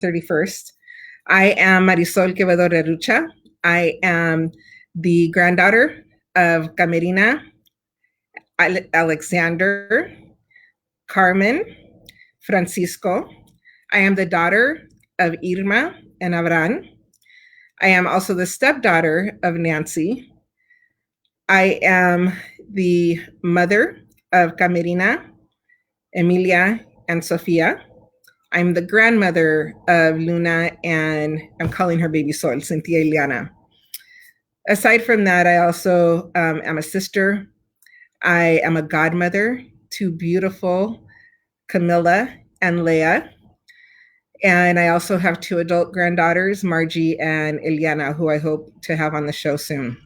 31st. I am Marisol Rerucha. I am the granddaughter of Camerina, Alexander, Carmen, Francisco. I am the daughter of Irma and Abraham. I am also the stepdaughter of Nancy. I am the mother of Camerina, Emilia, and Sofia. I'm the grandmother of Luna, and I'm calling her baby Sol, Cynthia Ileana. Aside from that, I also am a sister. I am a godmother to beautiful Camilla and Leah. And I also have two adult granddaughters, Margie and Ileana, who I hope to have on the show soon.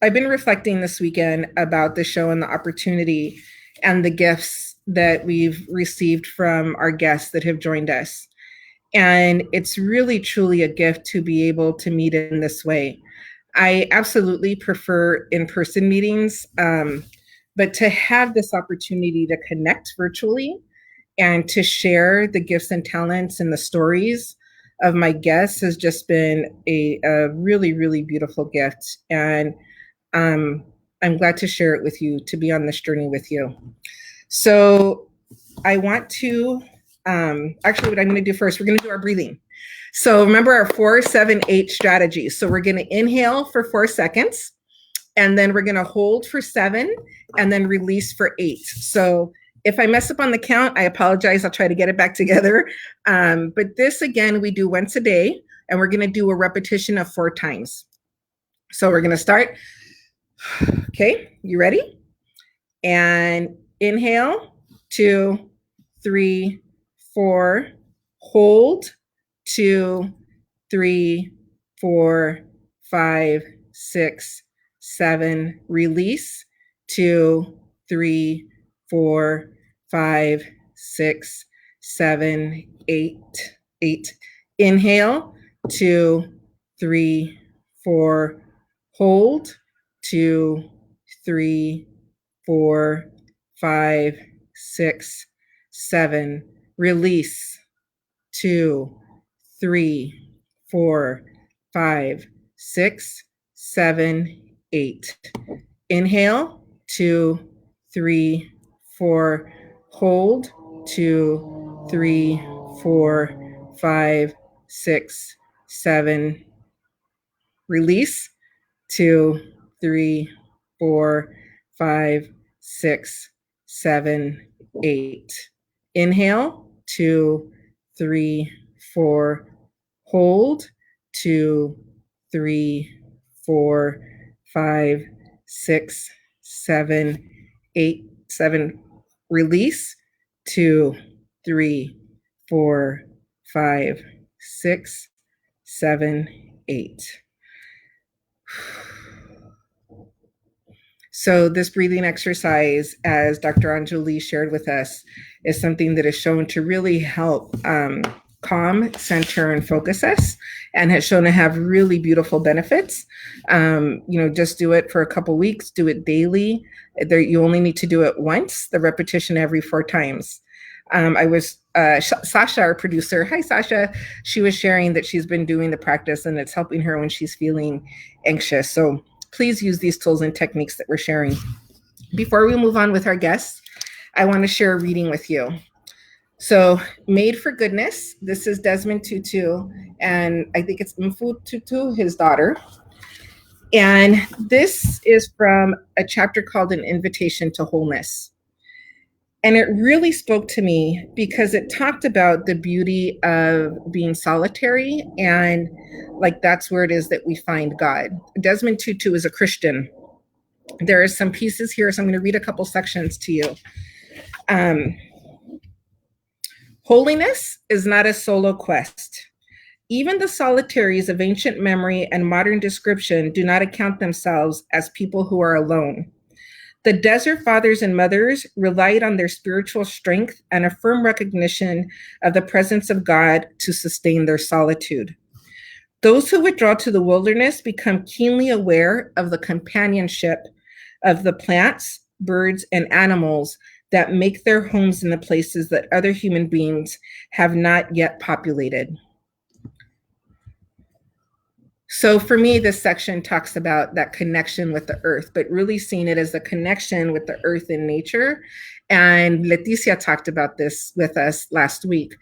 I've been reflecting this weekend about the show and the opportunity and the gifts that we've received from our guests that have joined us. And it's really, truly a gift to be able to meet in this way. I absolutely prefer in-person meetings, but to have this opportunity to connect virtually and to share the gifts and talents and the stories of my guests has just been a really, really beautiful gift. And I'm glad to share it with you, to be on this journey with you. So I want to, actually what I'm gonna do first, we're gonna do our breathing. So remember our 4-7-8 strategy. So we're gonna inhale for 4 seconds, and then we're gonna hold for 7, and then release for 8. So if I mess up on the count, I apologize, I'll try to get it back together. But this, again, we do once a day, and we're gonna do a repetition of 4 times. So we're gonna start. Okay, you ready? And inhale, 2, 3, 4, hold, 2, 3, 4, 5, 6, 7, release, 2, 3, 4, 5, 6, 7, 8. Inhale, 2, 3, 4, hold, 2, 3, 4, 5, 6, 7, release, 2, 3, 4, 5, 6, 7, 8. Inhale, 2, 3, 4, hold, 2, 3, 4, 5, 6, 7, release, 2, 3, 4, 5, 6, 7, 8. Inhale, 2, 3, 4, hold, 2, 3, 4, 5, 6, 7, 8, 7, release, 2, 3, 4, 5, 6, 7, 8. So this breathing exercise, as Dr. Anjali shared with us, is something that is shown to really help calm, center, and focus us, and has shown to have really beautiful benefits. Just do it for a couple weeks, do it daily. You only need to do it once, the repetition every 4 times. Sasha, our producer, hi Sasha, she was sharing that she's been doing the practice and it's helping her when she's feeling anxious. So please use these tools and techniques that we're sharing. Before we move on with our guests, I want to share a reading with you. So, Made for Goodness, this is Desmond Tutu, and I think it's Mfu Tutu, his daughter. And this is from a chapter called An Invitation to Wholeness. And it really spoke to me because it talked about the beauty of being solitary, and like that's where it is that we find God. Desmond Tutu is a Christian. There are some pieces here, so I'm going to read a couple sections to you. Holiness is not a solo quest. Even the solitaries of ancient memory and modern description do not account themselves as people who are alone. The desert fathers and mothers relied on their spiritual strength and a firm recognition of the presence of God to sustain their solitude. Those who withdraw to the wilderness become keenly aware of the companionship of the plants, birds, and animals that make their homes in the places that other human beings have not yet populated. So for me, this section talks about that connection with the earth, but really seeing it as a connection with the earth and nature. And Leticia talked about this with us last week,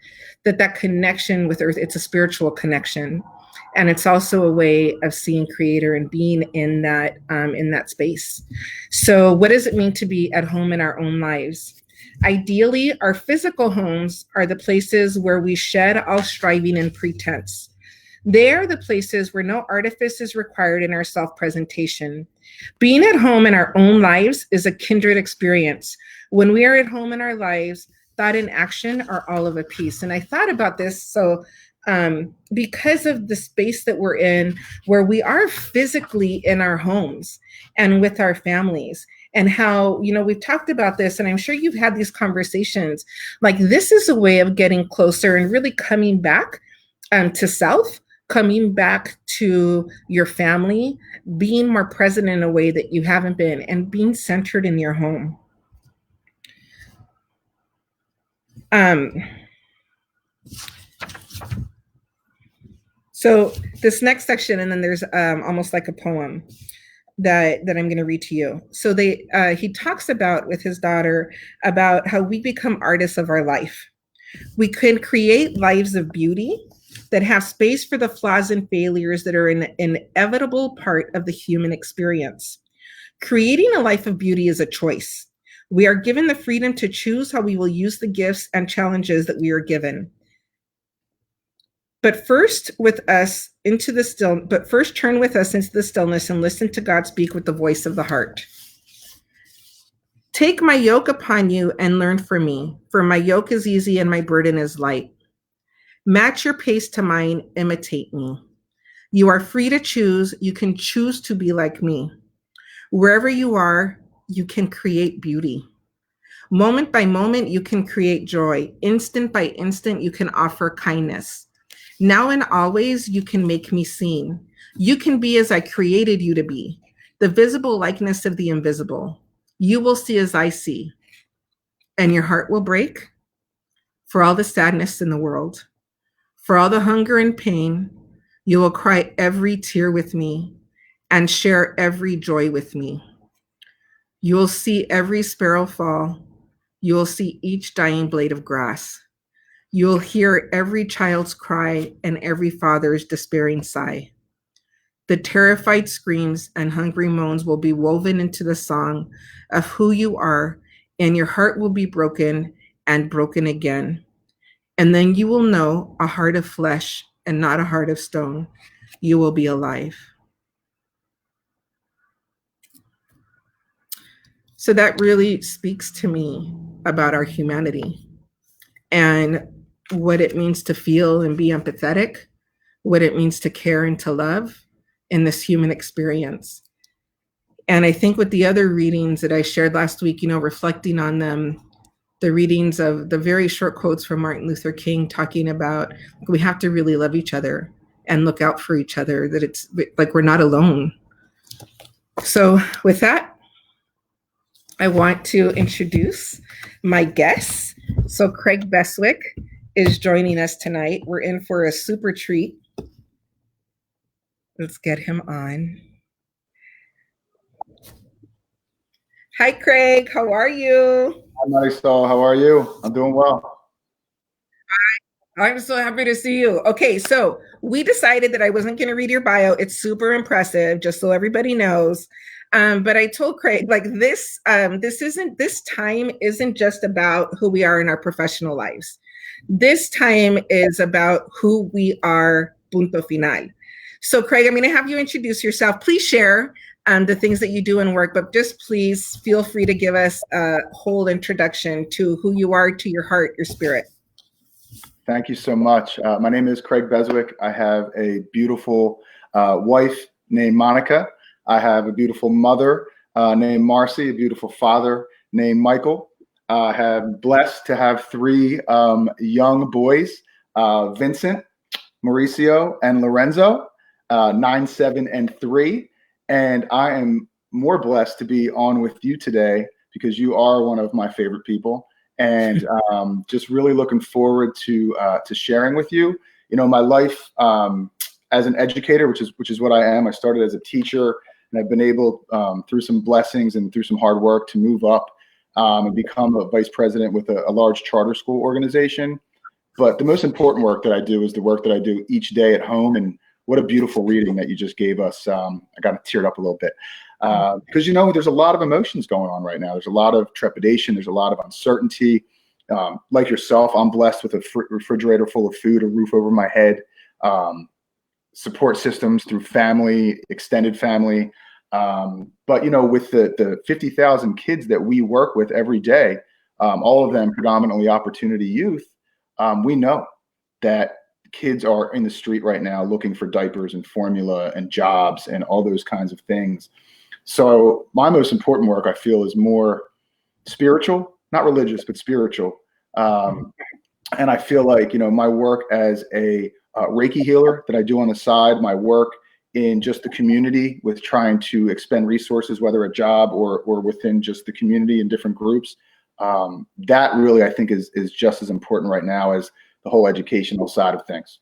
that connection with earth, it's a spiritual connection. And it's also a way of seeing creator and being in that space. So what does it mean to be at home in our own lives? Ideally, our physical homes are the places where we shed all striving and pretense. They are the places where no artifice is required in our self-presentation. Being at home in our own lives is a kindred experience. When we are at home in our lives, thought and action are all of a piece. And I thought about this, so because of the space that we're in, where we are physically in our homes and with our families, and how, we've talked about this, and I'm sure you've had these conversations, like this is a way of getting closer and really coming back to self, coming back to your family, being more present in a way that you haven't been, and being centered in your home. So this next section, and then there's almost like a poem that I'm going to read to you. So he talks about, with his daughter, about how we become artists of our life. We can create lives of beauty that have space for the flaws and failures that are an inevitable part of the human experience. Creating a life of beauty is a choice. We are given the freedom to choose how we will use the gifts and challenges that we are given. But first turn with us into the stillness and listen to God speak with the voice of the heart. Take my yoke upon you and learn from me, for my yoke is easy and my burden is light. Match your pace to mine, imitate me. You are free to choose. You can choose to be like me. Wherever you are, you can create beauty. Moment by moment, you can create joy. Instant by instant, you can offer kindness. Now and always, you can make me seen. You can be as I created you to be, the visible likeness of the invisible. You will see as I see, and your heart will break for all the sadness in the world. For all the hunger and pain, you will cry every tear with me and share every joy with me. You will see every sparrow fall. You will see each dying blade of grass. You will hear every child's cry and every father's despairing sigh. The terrified screams and hungry moans will be woven into the song of who you are, and your heart will be broken and broken again. And then you will know a heart of flesh and not a heart of stone. You will be alive. So that really speaks to me about our humanity and what it means to feel and be empathetic, what it means to care and to love in this human experience. And I think with the other readings that I shared last week, reflecting on them, the readings of the very short quotes from Martin Luther King talking about we have to really love each other and look out for each other, that it's like we're not alone. So with that, I want to introduce my guests. So Craig Beswick is joining us tonight. We're in for a super treat. Let's get him on. Hi, Craig. How are you? Hi, Marisol. How are you? I'm doing well. I'm so happy to see you. Okay, so we decided that I wasn't going to read your bio. It's super impressive, just so everybody knows. But I told Craig, like this time isn't just about who we are in our professional lives. This time is about who we are, punto final. So Craig, I'm going to have you introduce yourself. Please share the things that you do in work, but just please feel free to give us a whole introduction to who you are, to your heart, your spirit. Thank you so much. My name is Craig Beswick. I have a beautiful wife named Monica. I have a beautiful mother named Marcy, a beautiful father named Michael. I have blessed to have three young boys, Vincent, Mauricio, and Lorenzo, 9, 7, and 3. And I am more blessed to be on with you today because you are one of my favorite people, and just really looking forward to sharing with you. My life as an educator, which is what I am. I started as a teacher, and I've been able, through some blessings and through some hard work, to move up and become a vice president with a large charter school organization. But the most important work that I do is the work that I do each day at home. And what a beautiful reading that you just gave us. I got teared up a little bit because, there's a lot of emotions going on right now. There's a lot of trepidation. There's a lot of uncertainty. Like yourself, I'm blessed with a refrigerator full of food, a roof over my head, support systems through family, extended family. But, with the 50,000 kids that we work with every day, all of them predominantly opportunity youth, we know that kids are in the street right now looking for diapers and formula and jobs and all those kinds of things. So my most important work, I feel, is more spiritual, not religious, but spiritual. And I feel like, my work as a Reiki healer that I do on the side, my work in just the community with trying to expend resources, whether a job or within just the community in different groups, that really, I think, is just as important right now as the whole educational side of things.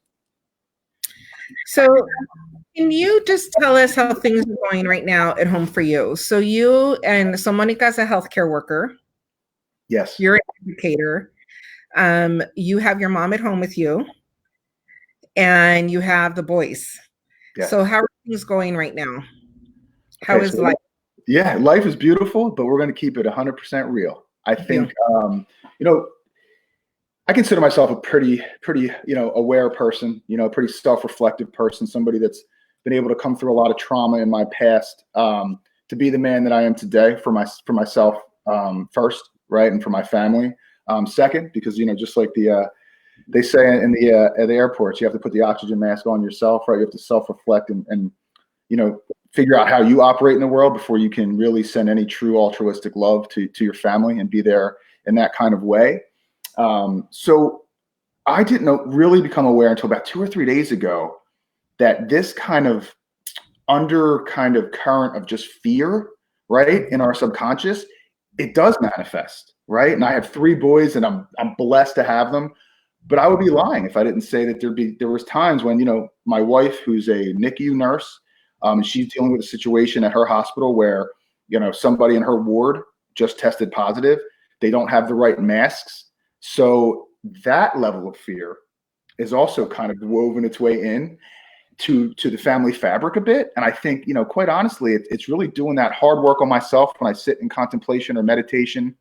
So can you just tell us how things are going right now at home for you? So Monica's a healthcare worker. Yes. You're an educator. You have your mom at home with you, and you have the boys. Yes. So how are things going right now? How is life? Yeah, life is beautiful, but we're going to keep it 100% real. I think, I consider myself a pretty, aware person, pretty self-reflective person, somebody that's been able to come through a lot of trauma in my past to be the man that I am today for myself first, right, and for my family second, because just like they say in the at the airports, you have to put the oxygen mask on yourself, right? You have to self-reflect and figure out how you operate in the world before you can really send any true altruistic love to your family and be there in that kind of way. So I didn't really become aware until about 2 or 3 days ago that this kind of current of just fear, right, in our subconscious, it does manifest, right? And I have 3 boys, and I'm blessed to have them. But I would be lying if I didn't say that there was times when, my wife, who's a NICU nurse, she's dealing with a situation at her hospital where, somebody in her ward just tested positive. They don't have the right masks. So that level of fear is also kind of woven its way in to the family fabric a bit. And I think, quite honestly, it's really doing that hard work on myself when I sit in contemplation or meditation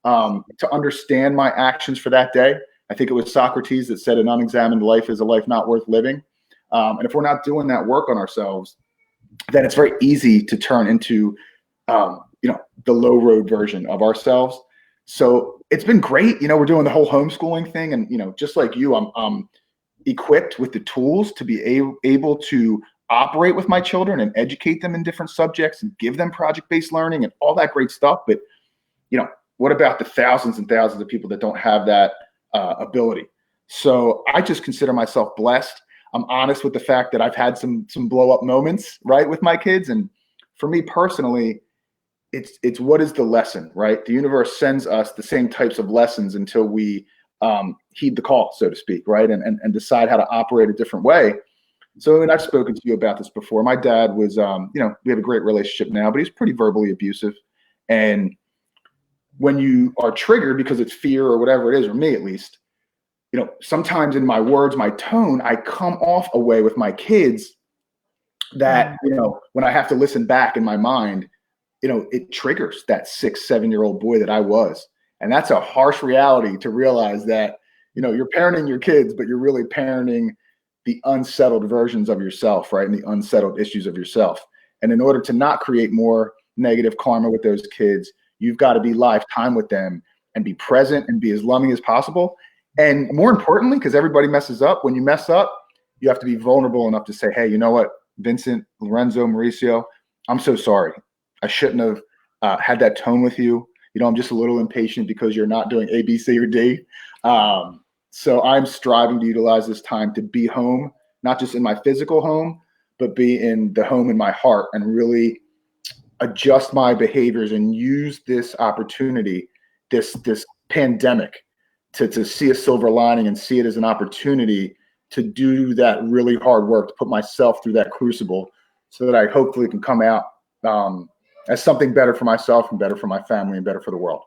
to understand my actions for that day. I think it was Socrates that said an unexamined life is a life not worth living. And if we're not doing that work on ourselves, then it's very easy to turn into, the low road version of ourselves. So it's been great. We're doing the whole homeschooling thing. And, just like you, I'm equipped with the tools to be able to operate with my children and educate them in different subjects and give them project-based learning and all that great stuff. But, what about the thousands and thousands of people that don't have that ability? So I just consider myself blessed. I'm honest with the fact that I've had some blow up moments, right, with my kids. And for me personally, it's what is the lesson, right? The universe sends us the same types of lessons until we heed the call, so to speak, right? And decide how to operate a different way. So, and I've spoken to you about this before. My dad was, we have a great relationship now, but he's pretty verbally abusive. And when you are triggered because it's fear or whatever it is, or me at least, sometimes in my words, my tone, I come off a way with my kids that, when I have to listen back in my mind, it triggers that 6-7-year-old boy that I was. And that's a harsh reality to realize that, you're parenting your kids, but you're really parenting the unsettled versions of yourself, right? And the unsettled issues of yourself. And in order to not create more negative karma with those kids, you've got to be lifetime with them and be present and be as loving as possible. And more importantly, because everybody messes up, when you mess up, you have to be vulnerable enough to say, hey, you know what, Vincent, Lorenzo, Mauricio, I'm so sorry. I shouldn't have had that tone with you. I'm just a little impatient because you're not doing A, B, C, or D. So I'm striving to utilize this time to be home, not just in my physical home, but be in the home in my heart and really adjust my behaviors and use this opportunity, this pandemic, to see a silver lining and see it as an opportunity to do that really hard work, to put myself through that crucible so that I hopefully can come out as something better for myself and better for my family and better for the world.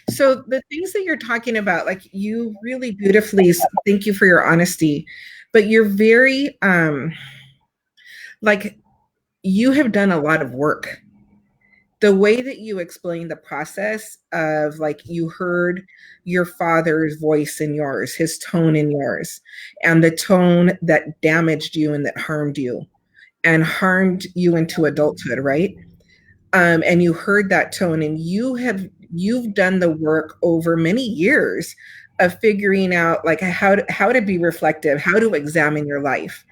So the things that you're talking about, like, you really beautifully, thank you for your honesty, but you're very, like, you have done a lot of work. The way that you explain the process of, like, you heard your father's voice in yours, his tone in yours, and the tone that damaged you and that harmed you into adulthood, right? And you heard that tone, and you've done the work over many years of figuring out, like, how to be reflective, how to examine your life.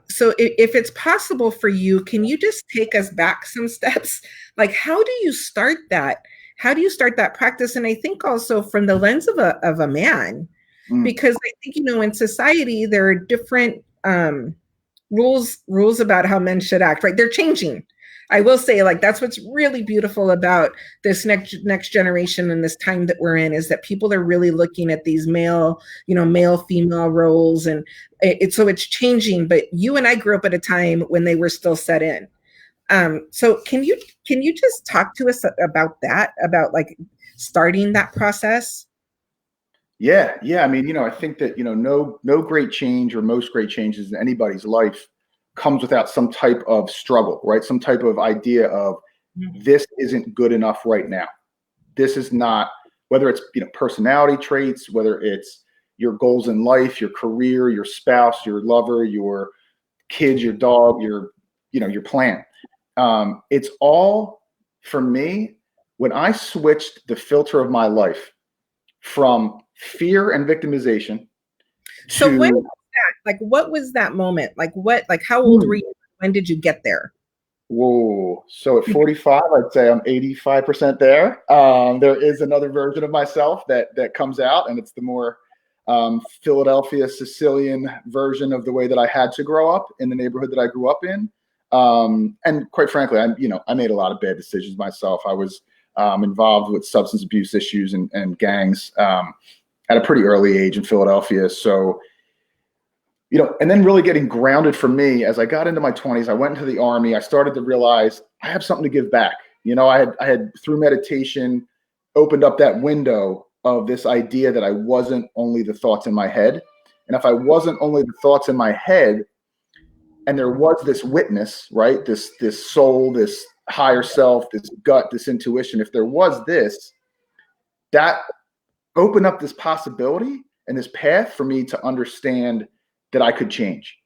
So if it's possible for you, can you just take us back some steps? Like, how do you start that? How do you start that practice? And I think also from the lens of a man, because I think, in society, there are different rules about how men should act, right? They're changing. I will say, like, that's what's really beautiful about this next generation and this time that we're in, is that people are really looking at these male female roles, and so it's changing. But you and I grew up at a time when they were still set in. So can you just talk to us about that, about, like, starting that process? Yeah. I mean, I think that, no great change or most great changes in anybody's life comes without some type of struggle, right? Some type of idea of this isn't good enough right now. This is not, whether it's, personality traits, whether it's your goals in life, your career, your spouse, your lover, your kids, your dog, your plan. It's all, for me, when I switched the filter of my life from fear and victimization. So when was that? Like, what was that moment? Like, how old were you? When did you get there? Whoa. So at 45, I'd say I'm 85% there. There is another version of myself that comes out, and it's the more Philadelphia Sicilian version of the way that I had to grow up in the neighborhood that I grew up in. And quite frankly, I made a lot of bad decisions myself. I was involved with substance abuse issues and gangs at a pretty early age in Philadelphia. So, and then really getting grounded for me as I got into my 20s, I went into the Army. I started to realize I have something to give back. I had through meditation opened up that window of this idea that I wasn't only the thoughts in my head. And if I wasn't only the thoughts in my head, and there was this witness, right? This soul, this higher self, this gut, this intuition, if there was this, that opened up this possibility and this path for me to understand that I could change.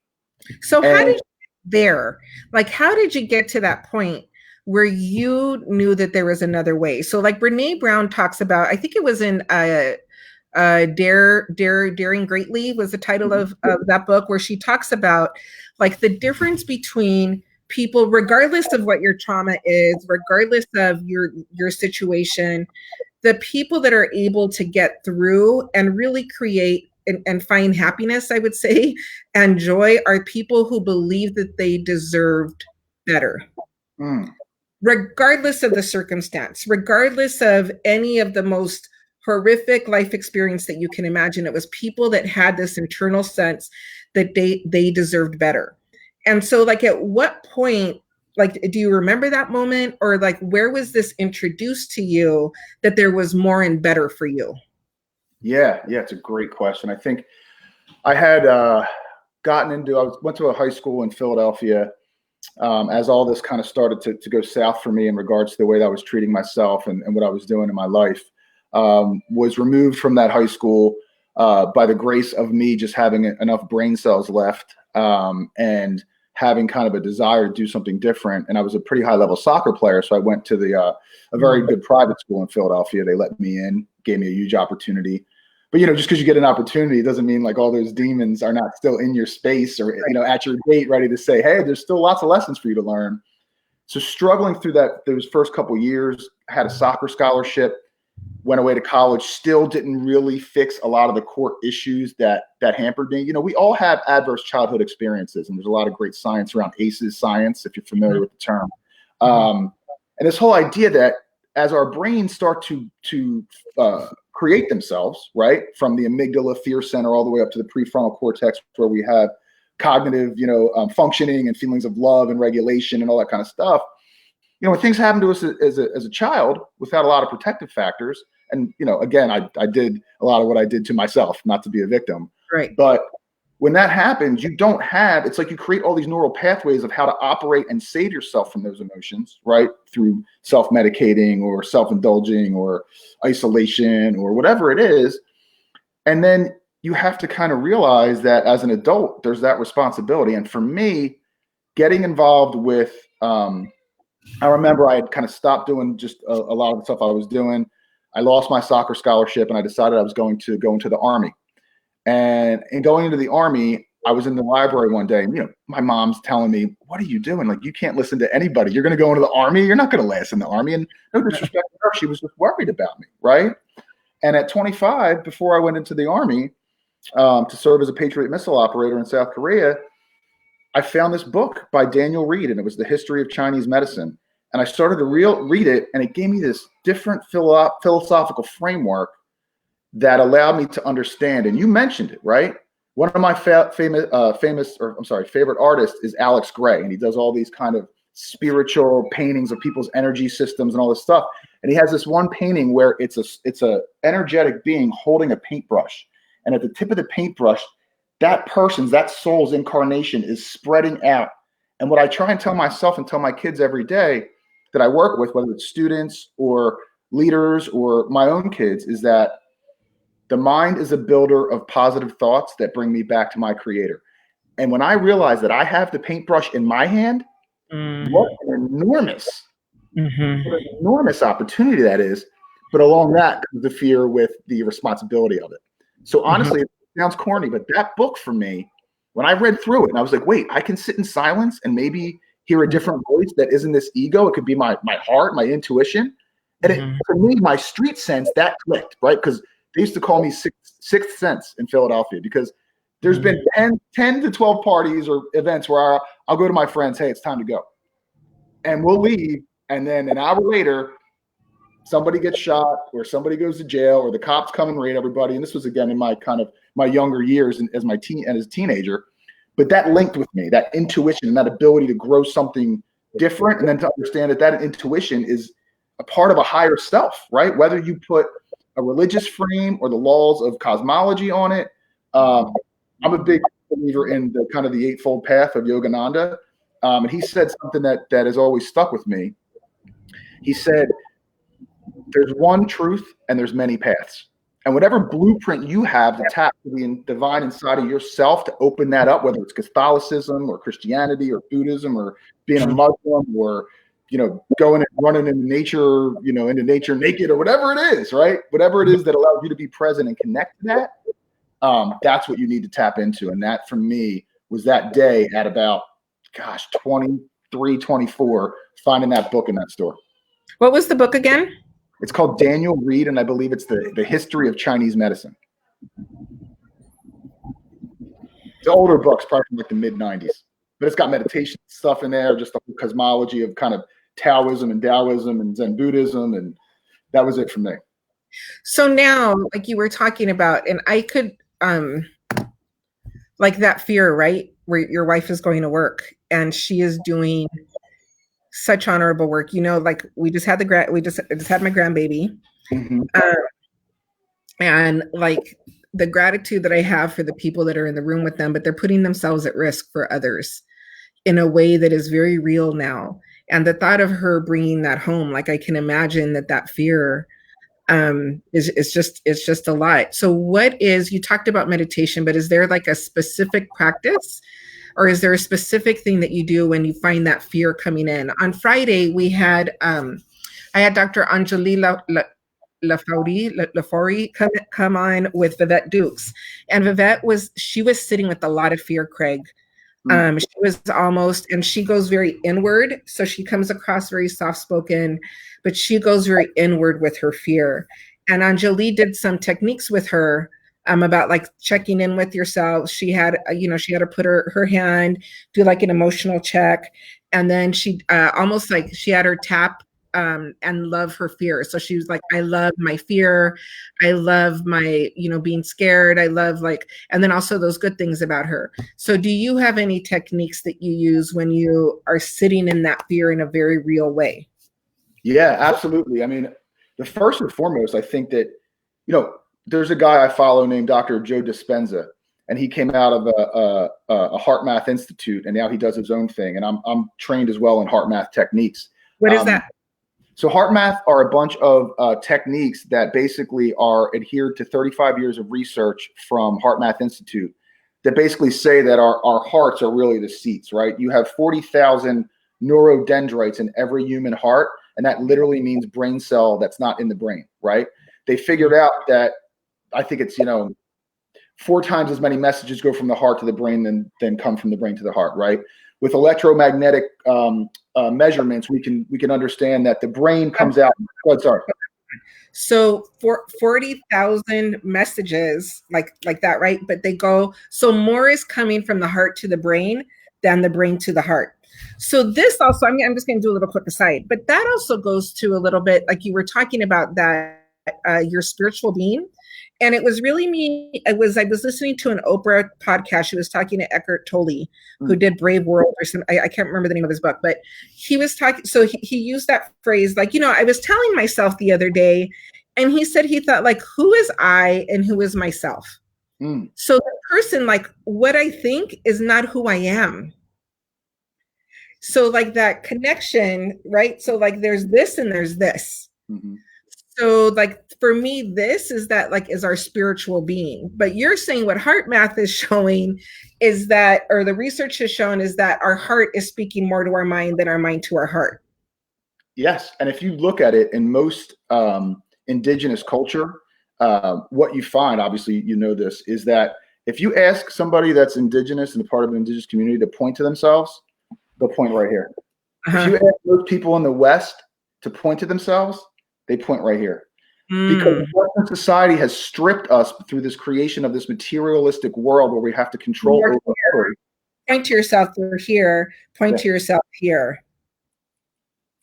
So how did you get there? Like, how did you get to that point where you knew that there was another way? So, like, Brene Brown talks about, I think it was in Daring Greatly was the title of that book, where she talks about, like, the difference between people, regardless of what your trauma is, regardless of your situation, the people that are able to get through and really create and find happiness, I would say, and joy, are people who believe that they deserved better. Regardless of the circumstance, regardless of any of the most horrific life experience that you can imagine, it was people that had this internal sense that they deserved better. And so, like, at what point, like, do you remember that moment, or, like, where was this introduced to you that there was more and better for you? Yeah, it's a great question. I think I had went to a high school in Philadelphia as all this kind of started to go south for me in regards to the way that I was treating myself and what I was doing in my life. Was removed from that high school by the grace of me just having enough brain cells left and having kind of a desire to do something different. And I was a pretty high level soccer player. So I went to a very good private school in Philadelphia. They let me in, gave me a huge opportunity. But, just because you get an opportunity doesn't mean, like, all those demons are not still in your space or, at your gate ready to say, hey, there's still lots of lessons for you to learn. So struggling through those first couple of years, I had a soccer scholarship, went away to college, still didn't really fix a lot of the core issues that hampered me. We all have adverse childhood experiences, and there's a lot of great science around ACEs science, if you're familiar with the term. And this whole idea that as our brains start to create themselves, right, from the amygdala fear center all the way up to the prefrontal cortex, where we have cognitive, functioning and feelings of love and regulation and all that kind of stuff. When things happen to us as a child without a lot of protective factors, and again, I did a lot of what I did to myself, not to be a victim, right? But when that happens, it's like you create all these neural pathways of how to operate and save yourself from those emotions, right? Through self-medicating or self-indulging or isolation or whatever it is. And then you have to kind of realize that as an adult, there's that responsibility. And for me, getting involved with, I remember I had kind of stopped doing just a lot of the stuff I was doing. I lost my soccer scholarship and I decided I was going to go into the Army. And in going into the Army, I was in the library one day, and my mom's telling me, "What are you doing? Like, you can't listen to anybody. You're going to go into the Army. You're not going to last in the Army." And no disrespect to her, she was just worried about me, right? And at 25, before I went into the Army to serve as a Patriot missile operator in South Korea, I found this book by Daniel Reed, and it was The History of Chinese Medicine. And I started to read it, and it gave me this different philosophical framework that allowed me to understand. And you mentioned it, right? One of my favorite artists is Alex Gray, and he does all these kind of spiritual paintings of people's energy systems and all this stuff. And he has this one painting where it's a energetic being holding a paintbrush, and at the tip of the paintbrush, that soul's incarnation is spreading out. And what I try and tell myself and tell my kids every day that I work with, whether it's students or leaders or my own kids, is that the mind is a builder of positive thoughts that bring me back to my creator. And when I realize that I have the paintbrush in my hand, what an enormous opportunity that is. But along that comes the fear with the responsibility of it. So honestly, it sounds corny, but that book for me, when I read through it and I was like, wait, I can sit in silence and maybe hear a different voice that isn't this ego. It could be my heart, my intuition. And for me, my street sense, that clicked, right? Because they used to call me Sixth Sense in Philadelphia, because there's been 10 to 12 parties or events where I'll go to my friends, hey, it's time to go. And we'll leave. And then an hour later, somebody gets shot or somebody goes to jail or the cops come and raid everybody. And this was, again, in my younger years and as a teenager. But that linked with me, that intuition and that ability to grow something different, and then to understand that intuition is a part of a higher self, right? Whether you put a religious frame or the laws of cosmology on it. I'm a big believer in the kind of the Eightfold Path of Yogananda. And he said something that has always stuck with me. He said, there's one truth and there's many paths. And whatever blueprint you have to tap the divine inside of yourself to open that up, whether it's Catholicism or Christianity or Buddhism or being a Muslim or going and running into nature, into nature naked or whatever it is, right? Whatever it is that allows you to be present and connect to that, that's what you need to tap into. And that for me was that day at about, 23, 24, finding that book in that store. What was the book again? It's called Daniel Reed, and I believe it's the History of Chinese Medicine. It's an older book, probably from like the mid-90s. But it's got meditation stuff in there, just the cosmology of kind of Taoism and Taoism and Zen Buddhism, and that was it for me. So now, like you were talking about, and I could, like that fear, right? Where your wife is going to work and she is doing such honorable work. Like we just had I just had my grandbaby, and like the gratitude that I have for the people that are in the room with them, but they're putting themselves at risk for others in a way that is very real now. And the thought of her bringing that home, like I can imagine that fear is just a lot. So you talked about meditation, but is there like a specific practice, or is there a specific thing that you do when you find that fear coming in? On Friday, we had, I had Dr. Anjali Lafaurie come on with Vivette Dukes. And Vivette was sitting with a lot of fear, Craig. She was and she goes very inward. So she comes across very soft-spoken, but she goes very inward with her fear. And Anjali did some techniques with her about like checking in with yourself. She had, she had to put her hand, do like an emotional check. And then she almost like she had her tap and love her fear. So she was like, I love my fear. I love my, being scared. I love and then also those good things about her. So do you have any techniques that you use when you are sitting in that fear in a very real way? Yeah, absolutely. I mean, the first and foremost, I think that, there's a guy I follow named Dr. Joe Dispenza, and he came out of a Heart Math Institute, and now he does his own thing. And I'm trained as well in Heart Math techniques. What is that? So Heart Math are a bunch of techniques that basically are adhered to 35 years of research from Heart Math Institute that basically say that our hearts are really the seats, right? You have 40,000 neurodendrites in every human heart, and that literally means brain cell that's not in the brain, right? They figured out that I think it's, 4 times as many messages go from the heart to the brain than come from the brain to the heart, right? With electromagnetic measurements, we can understand that the brain comes out. Oh, sorry. So for 40,000 messages like that, right? But they go, so more is coming from the heart to the brain than the brain to the heart. So this also, I'm just going to do a little quick aside, but that also goes to a little bit like you were talking about that your spiritual being. And it was really me. I was listening to an Oprah podcast. She was talking to Eckhart Tolle, who did Brave World or something. I can't remember the name of his book, but he was talking. So he used that phrase, like, I was telling myself the other day, and he said he thought, like, who is I and who is myself? So the person, like, what I think is not who I am. So like that connection, right? So like there's this and there's this. Mm-hmm. So like for me, this is that like is our spiritual being. But you're saying what Heart Math is showing is that, or the research has shown is that our heart is speaking more to our mind than our mind to our heart. Yes. And if you look at it in most indigenous culture, what you find, obviously, this, is that if you ask somebody that's indigenous and a part of an indigenous community to point to themselves, they'll point right here. If you ask those people in the West to point to themselves, they point right here. Because Western society has stripped us through this creation of this materialistic world where we have to control over. Point to yourself here, point to yourself here.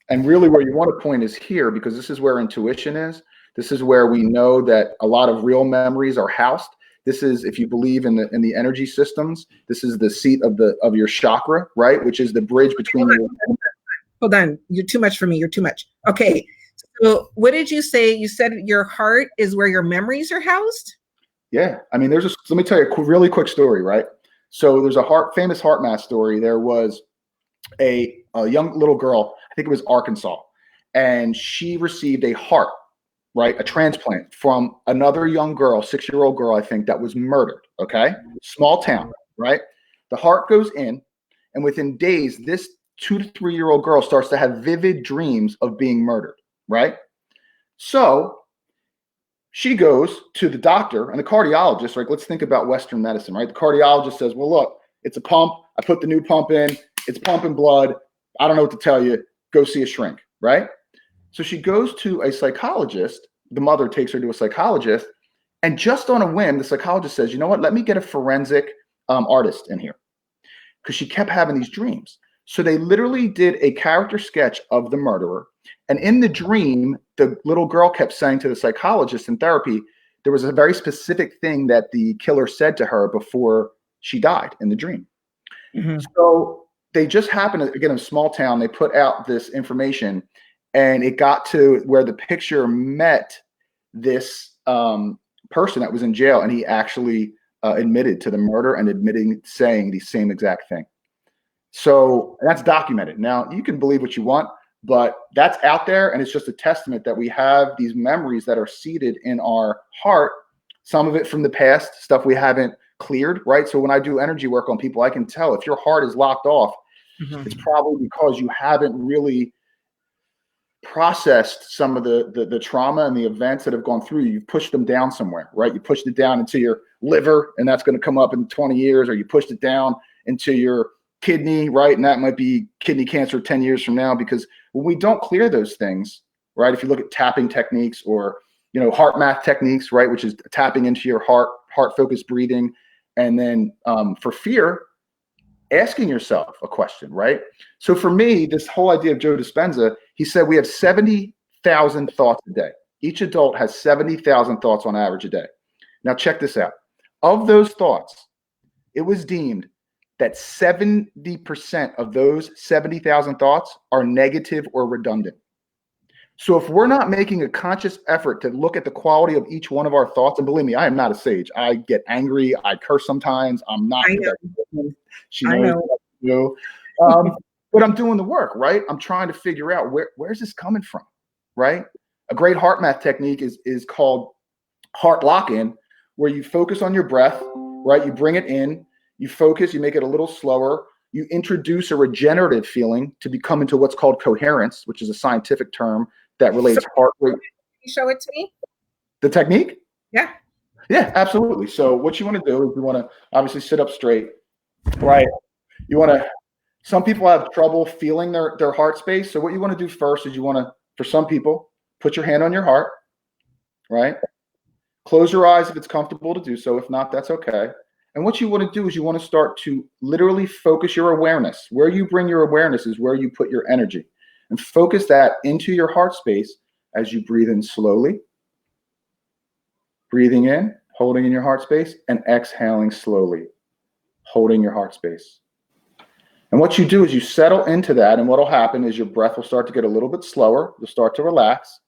And really where you want to point is here, because this is where intuition is. This is where we know that a lot of real memories are housed. This is, if you believe in the energy systems, this is the seat of your chakra, right? Which is the bridge between you. Hold on. You're too much for me. You're too much. Okay. So what did you say? You said your heart is where your memories are housed? Yeah. I mean, let me tell you a really quick story, right? So there's a famous Heart Math story. There was a young little girl, I think it was Arkansas, and she received a heart, right? A transplant from another young girl, 6-year-old girl, I think, that was murdered. Okay. Small town, right? The heart goes in, and within days, this 2 to 3-year-old girl starts to have vivid dreams of being murdered. Right. So she goes to the doctor and the cardiologist, right? Let's think about Western medicine, right? The cardiologist says, well, look, it's a pump. I put the new pump in. It's pumping blood. I don't know what to tell you. Go see a shrink. Right. So she goes to a psychologist. The mother takes her to a psychologist. And just on a whim, the psychologist says, you know what? Let me get a forensic artist in here, because she kept having these dreams. So they literally did a character sketch of the murderer. And in the dream, the little girl kept saying to the psychologist in therapy, there was a very specific thing that the killer said to her before she died in the dream. Mm-hmm. So they just happened to, again, in a small town, they put out this information, and it got to where the picture met this person that was in jail. And he actually admitted to the murder and saying the same exact thing. So that's documented. Now, you can believe what you want, but that's out there, and it's just a testament that we have these memories that are seated in our heart, some of it from the past, stuff we haven't cleared, right? So when I do energy work on people, I can tell if your heart is locked off, it's probably because you haven't really processed some of the trauma and the events that have gone through. You've pushed them down somewhere, right? You pushed it down into your liver, and that's going to come up in 20 years, or you pushed it down into your kidney, right? And that might be kidney cancer 10 years from now, because when we don't clear those things, right? If you look at tapping techniques or, Heart Math techniques, right? Which is tapping into your heart focused breathing. And then for fear, asking yourself a question, right? So for me, this whole idea of Joe Dispenza, he said we have 70,000 thoughts a day. Each adult has 70,000 thoughts on average a day. Now check this out. Of those thoughts, it was deemed that 70% of those 70,000 thoughts are negative or redundant. So if we're not making a conscious effort to look at the quality of each one of our thoughts, and believe me, I am not a sage. I get angry. I curse sometimes. I'm not I good know. at cooking. She I knows know. what to do. But I'm doing the work, right? I'm trying to figure out where's this coming from, right? A great heart math technique is called heart lock-in, where you focus on your breath, right? You bring it in, you focus, you make it a little slower. You introduce a regenerative feeling to become into what's called coherence, which is a scientific term that relates heart rate. Can you show it to me? The technique? Yeah. Yeah, absolutely. So what you want to do is you want to obviously sit up straight, right? You want to, some people have trouble feeling their heart space. So what you want to do first is you want to, for some people, put your hand on your heart, right? Close your eyes if it's comfortable to do so. If not, that's okay. And what you want to do is you want to start to literally focus your awareness. Where you bring your awareness is where you put your energy. And focus that into your heart space as you breathe in slowly. Breathing in, holding in your heart space, and exhaling slowly, holding your heart space. And what you do is you settle into that, and what will happen is your breath will start to get a little bit slower. You'll start to relax.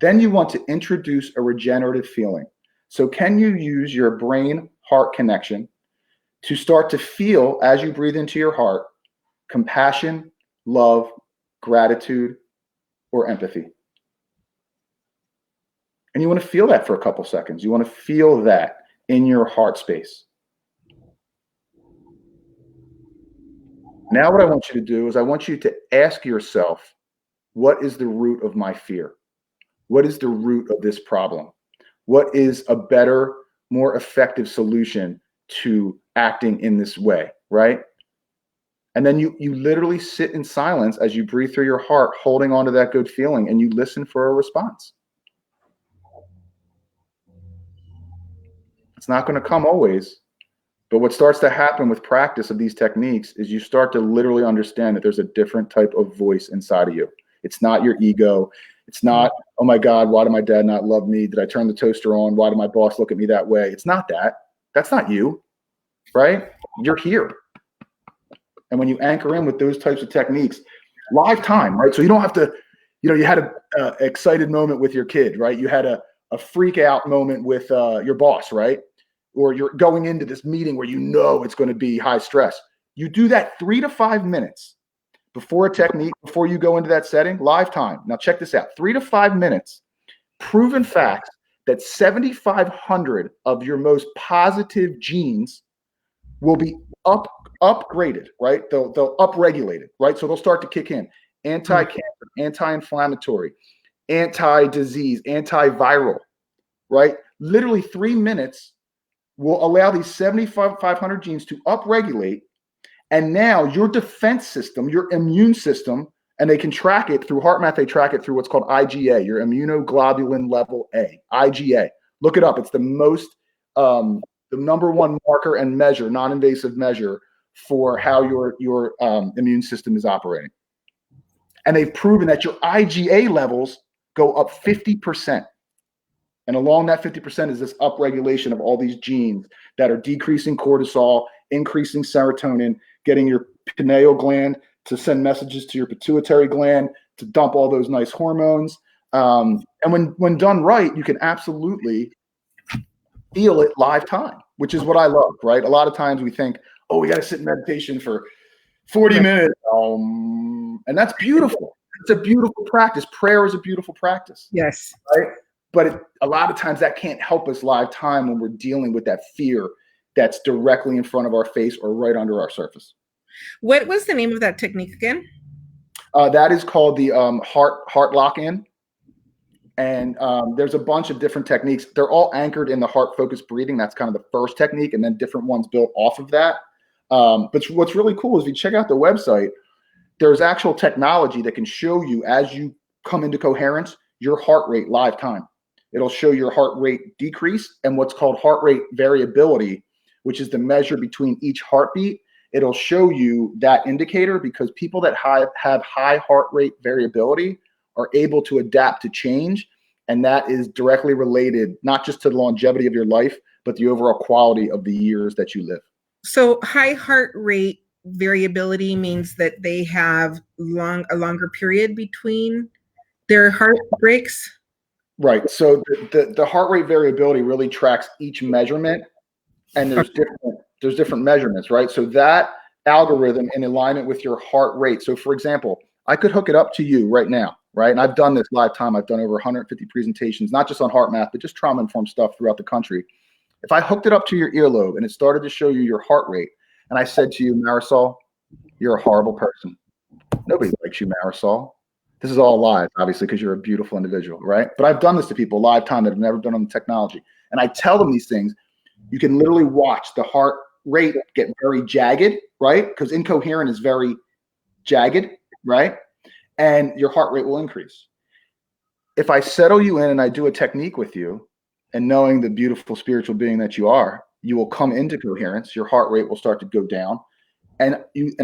Then you want to introduce a regenerative feeling. So can you use your brain-heart connection to start to feel, as you breathe into your heart, compassion, love, gratitude, or empathy? And you want to feel that for a couple seconds. You want to feel that in your heart space. Now what I want you to do is I want you to ask yourself, what is the root of my fear? What is the root of this problem? What is a better, more effective solution to acting in this way, right? And then you literally sit in silence as you breathe through your heart, holding on to that good feeling, and you listen for a response. It's not going to come always, but what starts to happen with practice of these techniques is you start to literally understand that there's a different type of voice inside of you. It's not your ego. It's not, oh my God, why did my dad not love me? Did I turn the toaster on? Why did my boss look at me that way? It's not that. That's not you, right? You're here. And when you anchor in with those types of techniques, live time, right? So you don't have to, you had an excited moment with your kid, right? You had a freak out moment with your boss, right? Or you're going into this meeting where it's going to be high stress. You do that 3 to 5 minutes before a technique, before you go into that setting, live time. Now check this out, 3 to 5 minutes, proven facts that 7,500 of your most positive genes will be upgraded, right? They'll upregulate it, right? So they'll start to kick in. Anti-cancer, anti-inflammatory, anti-disease, antiviral, right? Literally 3 minutes will allow these 7,500 genes to upregulate. And now your defense system, your immune system, and they can track it through heart math. They track it through what's called IgA, your immunoglobulin level A, IgA. Look it up. It's the number one marker and measure, non-invasive measure for how your immune system is operating. And they've proven that your IgA levels go up 50%. And along that 50% is this upregulation of all these genes that are decreasing cortisol, increasing serotonin, getting your pineal gland to send messages to your pituitary gland to dump all those nice hormones. And when done right, you can absolutely feel it live time, which is what I love, right? A lot of times we think, oh, we got to sit in meditation for 40 minutes. And that's beautiful. It's a beautiful practice. Prayer is a beautiful practice. Yes. Right? But a lot of times that can't help us live time when we're dealing with that fear that's directly in front of our face or right under our surface. What was the name of that technique again? That is called the heart lock-in. And there's a bunch of different techniques. They're all anchored in the heart-focused breathing. That's kind of the first technique, and then different ones built off of that. But what's really cool is if you check out the website, there's actual technology that can show you as you come into coherence, your heart rate live time. It'll show your heart rate decrease and what's called heart rate variability, which is the measure between each heartbeat. it'll show you that indicator, because people that have high heart rate variability are able to adapt to change. And that is directly related, not just to the longevity of your life, but the overall quality of the years that you live. So high heart rate variability means that they have a longer period between their heart breaks. Right. So the heart rate variability really tracks each measurement, and there's different measurements, right? So that algorithm in alignment with your heart rate. So for example, I could hook it up to you right now, right? And I've done this live time. I've done over 150 presentations, not just on heart math, but just trauma-informed stuff throughout the country. If I hooked it up to your earlobe and it started to show you your heart rate, and I said to you, Marisol, you're a horrible person. Nobody likes you, Marisol. This is all live, obviously, because you're a beautiful individual, right? But I've done this to people live time that have never been on the technology. And I tell them these things. You can literally watch the heart rate get very jagged, right? Because incoherent is very jagged, right? And your heart rate will increase. If I settle you in and I do a technique with you, and knowing the beautiful spiritual being that you are, you will come into coherence. Your heart rate will start to go down. And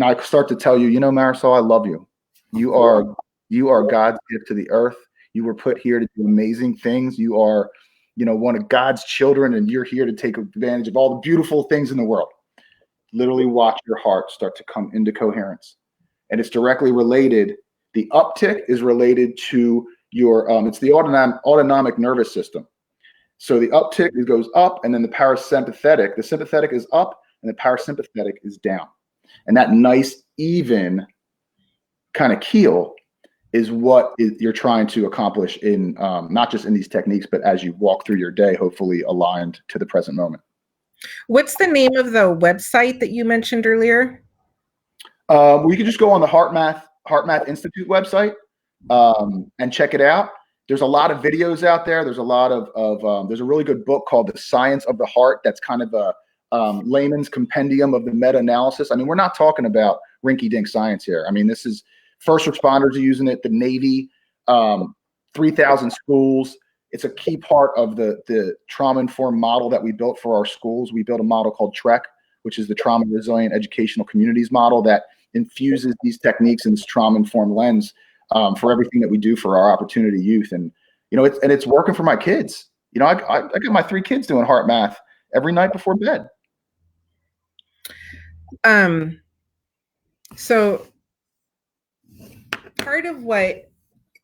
I start to tell you, you know, Marisol, I love you. You are God's gift to the earth. You were put here to do amazing things. You are, you know, one of God's children, and you're here to take advantage of all the beautiful things in the world. Literally watch your heart start to come into coherence. And it's directly related. The uptick is related to your, it's the autonomic nervous system. So the uptick, it goes up, and then the sympathetic is up, and the parasympathetic is down. And that nice, even kind of keel is what you're trying to accomplish in not just in these techniques, but as you walk through your day, hopefully aligned to the present moment. What's the name of the website that you mentioned earlier? We could just go on the Heart Math Institute website and check it out. There's a lot of videos out there. There's a lot of there's a really good book called The Science of the Heart. That's kind of a layman's compendium of the meta-analysis. I mean, we're not talking about rinky-dink science here. I mean, this is first responders are using it, the Navy, 3,000 schools. It's a key part of the trauma-informed model that we built for our schools. We built a model called TREC, which is the Trauma Resilient Educational Communities model that infuses these techniques in this trauma-informed lens for everything that we do for our opportunity youth. And, you know, it's working for my kids. You know, I got my 3 kids doing heart math every night before bed. So part of what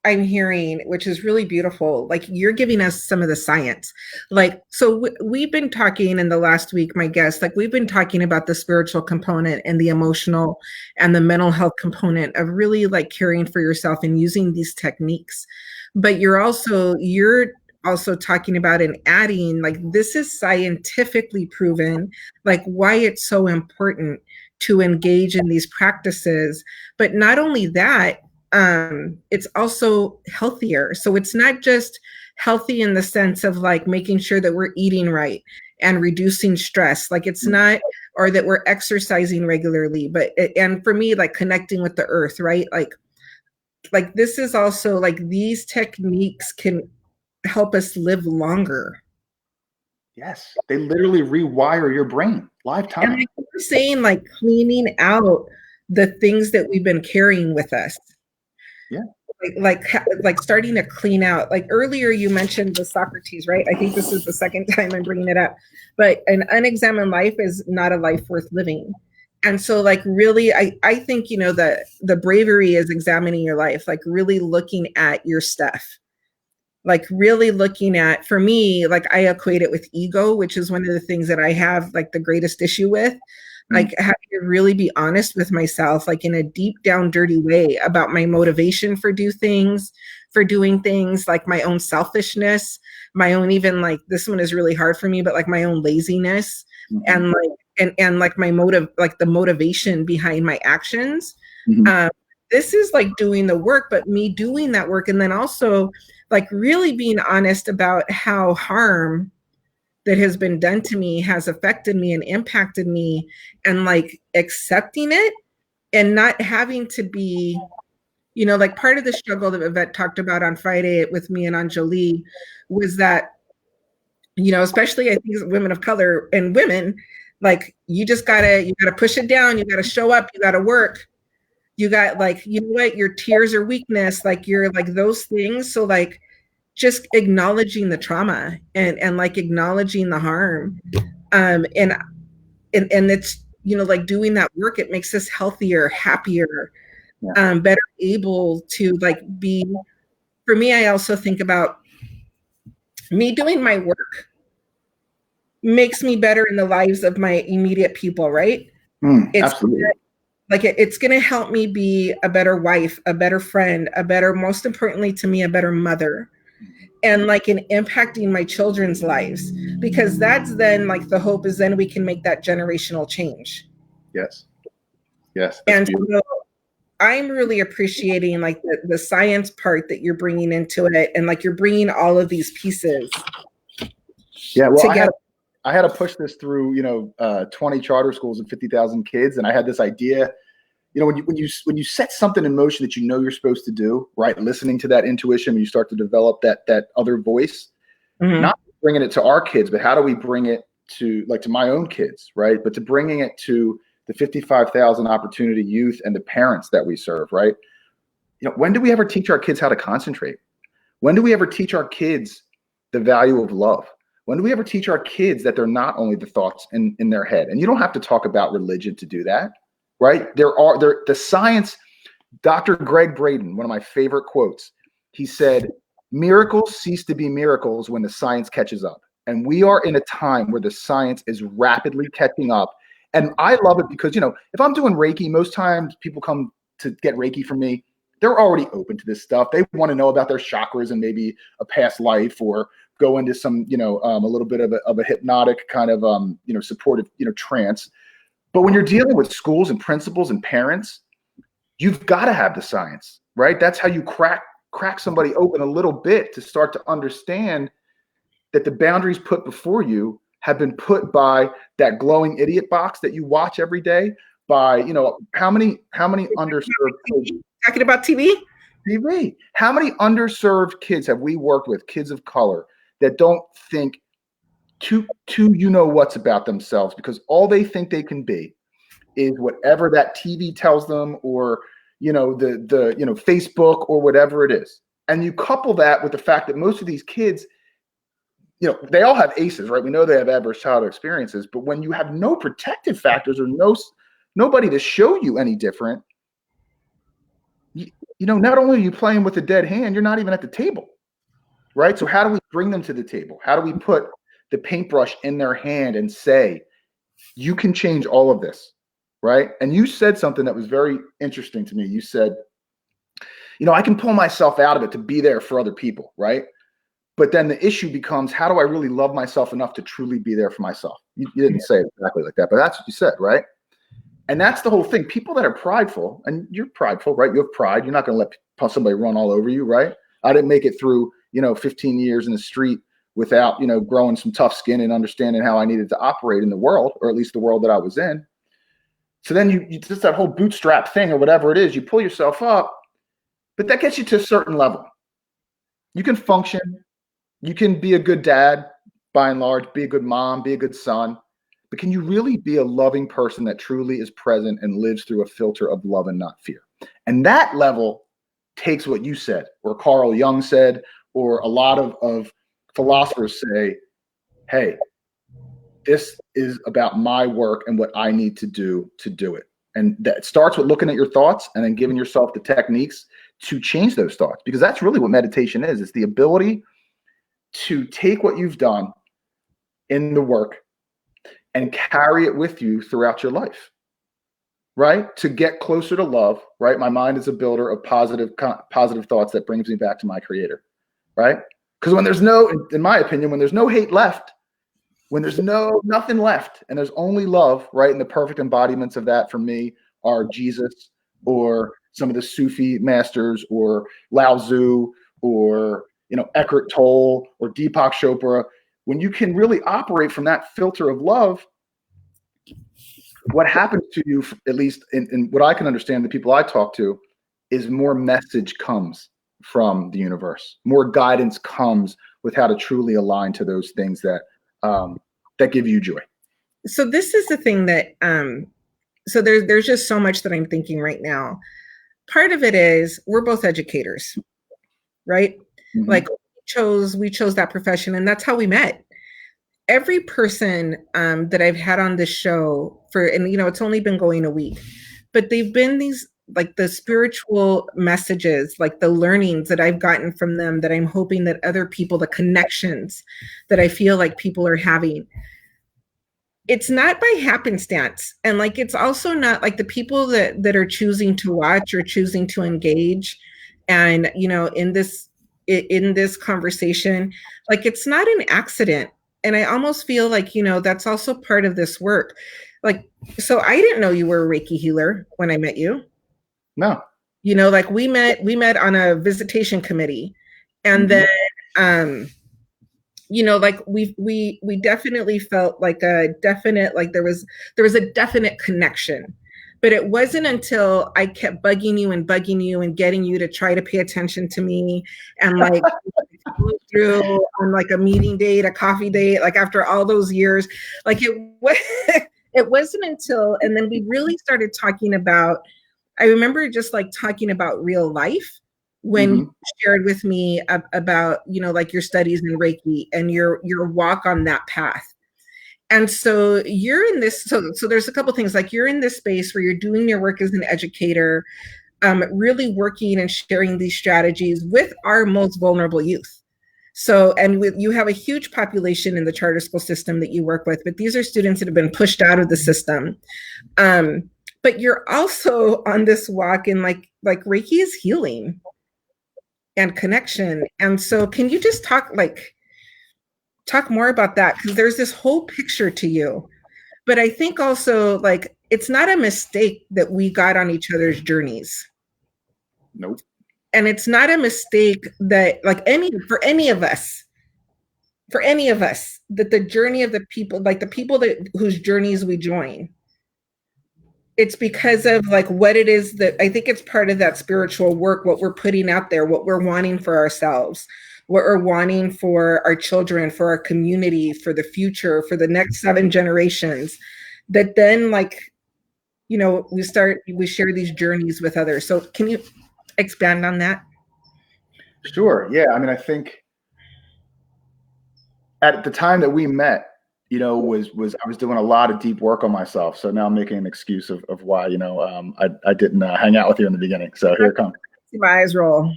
I'm hearing, which is really beautiful, like you're giving us some of the science. Like, so we've been talking in the last week, my guest, like we've been talking about the spiritual component and the emotional and the mental health component of really like caring for yourself and using these techniques. But you're also talking about and adding, like, this is scientifically proven, like why it's so important to engage in these practices. But not only that, it's also healthier. So it's not just healthy in the sense of like making sure that we're eating right and reducing stress. Like it's not, or that we're exercising regularly, but, and for me, like connecting with the earth, right? Like this is also like these techniques can help us live longer. Yes, they literally rewire your brain live time. And like you're saying, like cleaning out the things that we've been carrying with us. Yeah. Like starting to clean out. Like earlier you mentioned the Socrates, right? I think this is the second time I'm bringing it up. But an unexamined life is not a life worth living. And so like really, I think, you know, the bravery is examining your life, like really looking at your stuff. Like really looking at, for me, like I equate it with ego, which is one of the things that I have like the greatest issue with. Like having to really be honest with myself, like in a deep down, dirty way about my motivation for doing things, like my own selfishness, my own, even like this one is really hard for me, but like my own laziness and like, and like my motive, like the motivation behind my actions. This is like doing the work, but me doing that work. And then also like really being honest about how harm that has been done to me has affected me and impacted me, and like accepting it and not having to be, you know, like part of the struggle that Yvette talked about on Friday with me and Anjali was that especially I think women of color and women, like you gotta push it down. You gotta show up. You gotta work. You got like, what, your tears are weakness. Like you're like those things. So like just acknowledging the trauma and like acknowledging the harm. And it's, like doing that work, it makes us healthier, happier, better able to like be, for me, I also think about me doing my work makes me better in the lives of my immediate people, right? Absolutely. It's going to help me be a better wife, a better friend, most importantly to me, a better mother, and like in impacting my children's lives, because that's then like the hope is then we can make that generational change. Yes. That's and beautiful. So I'm really appreciating like the science part that you're bringing into it, and like you're bringing all of these pieces. Yeah, well, I had to push this through, 20 charter schools and 50,000 kids, and I had this idea. When you set something in motion that you're supposed to do, right? Listening to that intuition, when you start to develop that other voice, not bringing it to our kids, but how do we bring it to my own kids, right? But to bringing it to the 55,000 opportunity youth and the parents that we serve, right? When do we ever teach our kids how to concentrate? When do we ever teach our kids the value of love? When do we ever teach our kids that they're not only the thoughts in their head? And you don't have to talk about religion to do that, right? The science, Dr. Greg Braden, one of my favorite quotes, he said, miracles cease to be miracles when the science catches up. And we are in a time where the science is rapidly catching up. And I love it because, if I'm doing Reiki, most times people come to get Reiki from me, they're already open to this stuff. They want to know about their chakras and maybe a past life, or go into some, a little bit of a hypnotic kind of, supportive, trance. But when you're dealing with schools and principals and parents, you've got to have the science, right? That's how you crack somebody open a little bit, to start to understand that the boundaries put before you have been put by that glowing idiot box that you watch every day, by, how many underserved kids. Talking about TV? How many underserved kids have we worked with, kids of color, that don't think too what's about themselves, because all they think they can be is whatever that TV tells them, or the Facebook or whatever it is. And you couple that with the fact that most of these kids, they all have ACEs, right? We know they have adverse childhood experiences, but when you have no protective factors, or nobody to show you any different, not only are you playing with a dead hand, you're not even at the table, right? So how do we bring them to the table? How do we put the paintbrush in their hand and say, you can change all of this, right? And you said something that was very interesting to me. You said, I can pull myself out of it to be there for other people, right? But then the issue becomes, how do I really love myself enough to truly be there for myself? You didn't say it exactly like that, but that's what you said, right? And that's the whole thing. People that are prideful, and you're prideful, right? You have pride. You're not going to let somebody run all over you, right? I didn't make it through, 15 years in the street without, growing some tough skin and understanding how I needed to operate in the world, or at least the world that I was in. So then you just, that whole bootstrap thing, or whatever it is, you pull yourself up, but that gets you to a certain level. You can function. You can be a good dad, by and large, be a good mom, be a good son. But can you really be a loving person that truly is present and lives through a filter of love and not fear? And that level takes what you said, or Carl Jung said, or a lot of philosophers say, hey, this is about my work and what I need to do it. And that starts with looking at your thoughts and then giving yourself the techniques to change those thoughts, because that's really what meditation is. It's the ability to take what you've done in the work and carry it with you throughout your life, right? To get closer to love, right? My mind is a builder of positive thoughts that brings me back to my creator, right? Because when there's in my opinion, when there's no hate left, when there's nothing left, and there's only love, right? And the perfect embodiments of that for me are Jesus, or some of the Sufi masters, or Lao Tzu, or Eckhart Tolle, or Deepak Chopra. When you can really operate from that filter of love, what happens to you, at least in what I can understand, the people I talk to, is more message comes from the universe. More guidance comes with how to truly align to those things that that give you joy. So this is the thing that so there's just so much that I'm thinking right now. Part of it is we're both educators, right? Mm-hmm. Like we chose that profession, and that's how we met. Every person that I've had on this show and it's only been going a week, but they've been these like the spiritual messages, like the learnings that I've gotten from them that I'm hoping that other people, the connections that I feel like people are having. It's not by happenstance. And like, it's also not like the people that are choosing to watch or choosing to engage. And, in this conversation, like, it's not an accident. And I almost feel like, that's also part of this work. Like, so I didn't know you were a Reiki healer when I met you. No. Like we met on a visitation committee. And then, like we definitely felt like a definite, like there was a definite connection. But it wasn't until I kept bugging you and getting you to try to pay attention to me and like through on like a meeting date, a coffee date, like after all those years, like it wasn't until, and then we really started talking about, I remember just like talking about real life when you shared with me about, like your studies in Reiki and your walk on that path. And so you're in this, so there's a couple things, like you're in this space where you're doing your work as an educator, really working and sharing these strategies with our most vulnerable youth. So, and you have a huge population in the charter school system that you work with, but these are students that have been pushed out of the system. But you're also on this walk in like Reiki is healing and connection. And so can you just talk more about that? Because there's this whole picture to you. But I think also like it's not a mistake that we got on each other's journeys. Nope. And it's not a mistake that like for any of us, that the journey of the people, like the people whose journeys we join, it's because of like what it is that I think it's part of that spiritual work, what we're putting out there, what we're wanting for ourselves, what we're wanting for our children, for our community, for the future, for the next 7 generations, that then like, we share these journeys with others. So can you expand on that? Sure. Yeah. I mean, I think at the time that we met, I was doing a lot of deep work on myself. So now I'm making an excuse of why, I didn't hang out with you in the beginning. So here it comes. See my eyes roll.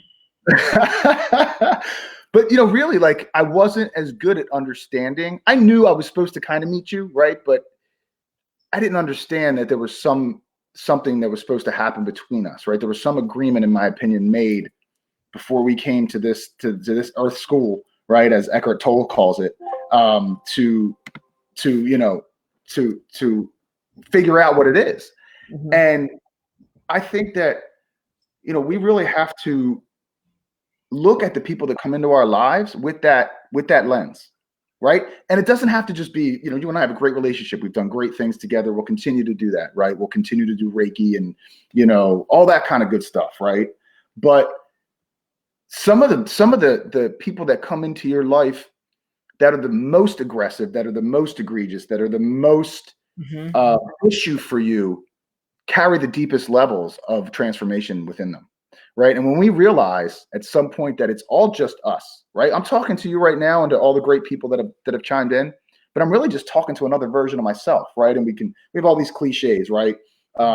But, really, like I wasn't as good at understanding. I knew I was supposed to kind of meet you, right? But I didn't understand that there was something that was supposed to happen between us, right? There was some agreement, in my opinion, made before we came to this earth school, right? As Eckhart Tolle calls it, to figure out what it is. Mm-hmm. And I think that, we really have to look at the people that come into our lives with that lens, right? And it doesn't have to just be, you and I have a great relationship. We've done great things together. We'll continue to do that, right? We'll continue to do Reiki and, all that kind of good stuff, right? But some of the people that come into your life that are the most aggressive, that are the most egregious, that are the most issue for you, carry the deepest levels of transformation within them, right? And when we realize at some point that it's all just us, right? I'm talking to you right now and to all the great people that have chimed in, but I'm really just talking to another version of myself, right? And we have all these cliches, right?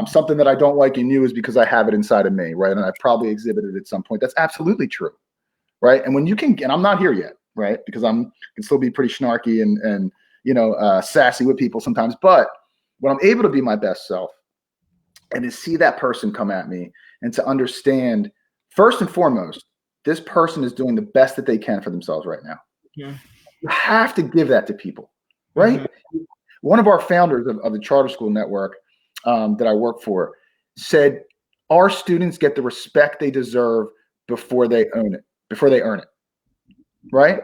Something that I don't like in you is because I have it inside of me, right? And I probably exhibited it at some point. That's absolutely true, right? And when you can, and I'm not here yet, right? Because I can still be pretty snarky and sassy with people sometimes. But when I'm able to be my best self and to see that person come at me and to understand, first and foremost, this person is doing the best that they can for themselves right now. Yeah. You have to give that to people, right? Mm-hmm. One of our founders of the Charter School Network that I work for said, our students get the respect they deserve before they earn it. Right?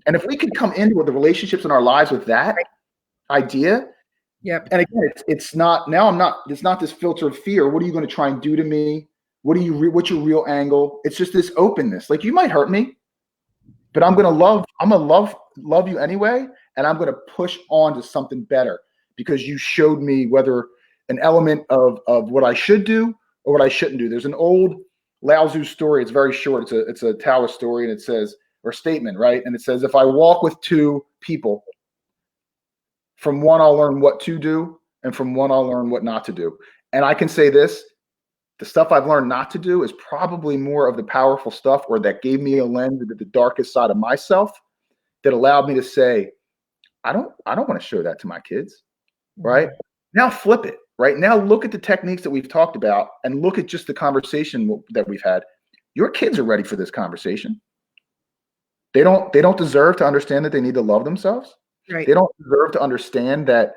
And if we could come into the relationships in our lives with that idea, yep. And again, it's not this filter of fear. What are you going to try and do to me? What's your real angle? It's just this openness. Like, you might hurt me. but I'm gonna love you anyway, and I'm gonna push on to something better because you showed me whether an element of what I should do or what I shouldn't do. There's an old Lao Tzu story. It's very short. It's a Taoist story, and it says, or statement, right? And it says, if I walk with two people, from one I'll learn what to do, and from one I'll learn what not to do. And I can say this: the stuff I've learned not to do is probably more of the powerful stuff, or that gave me a lens into the darkest side of myself that allowed me to say, I don't want to show that to my kids, right? Now flip it, right? Now look at the techniques that we've talked about and look at just the conversation that we've had. Your kids are ready for this conversation. They don't deserve to understand that they need to love themselves. Right. They don't deserve to understand that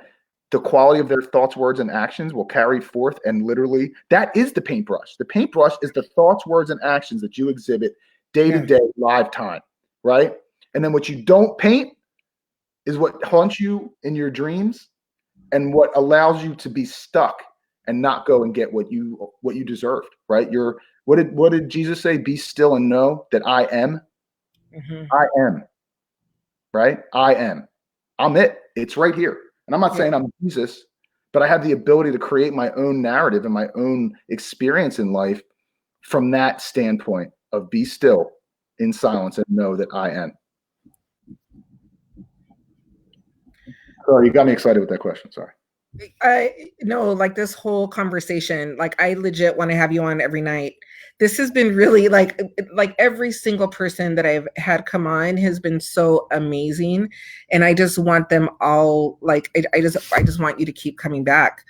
the quality of their thoughts, words, and actions will carry forth, and literally that is the paintbrush. The paintbrush is the thoughts, words, and actions that you exhibit day to day, live time, right? And then what you don't paint is what haunts you in your dreams and what allows you to be stuck and not go and get what you deserved, right? What did Jesus say? Be still and know that I am. I am, right? I am. I'm it. It's right here. And I'm not saying I'm Jesus, but I have the ability to create my own narrative and my own experience in life from that standpoint of be still in silence and know that I am. Sorry, you got me excited with that question. Sorry. No, like this whole conversation, like I legit want to have you on every night. This has been really like every single person that I've had come on has been so amazing. And I just want them all, like, I just want you to keep coming back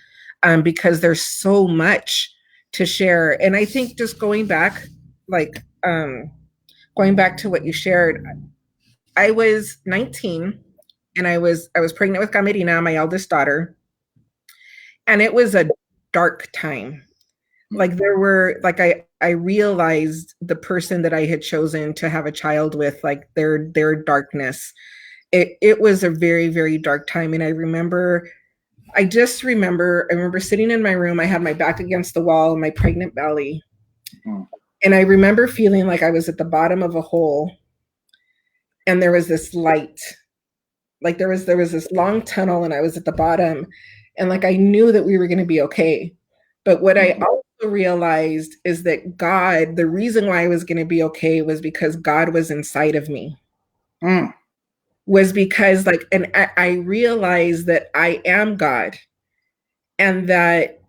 because there's so much to share. And I think just going back to what you shared, I was 19 and I was pregnant with Camerina, my eldest daughter. And it was a dark time. Like there were, like I realized the person that I had chosen to have a child with, like their darkness. It was a very, very dark time. And I remember sitting in my room. I had my back against the wall, my pregnant belly. And I remember feeling like I was at the bottom of a hole. And there was this light. Like there was this long tunnel and I was at the bottom. And like, I knew that we were going to be okay. But what I also realized is that God, the reason why I was going to be okay was because God was inside of me. Was because and I realized that I am God. And that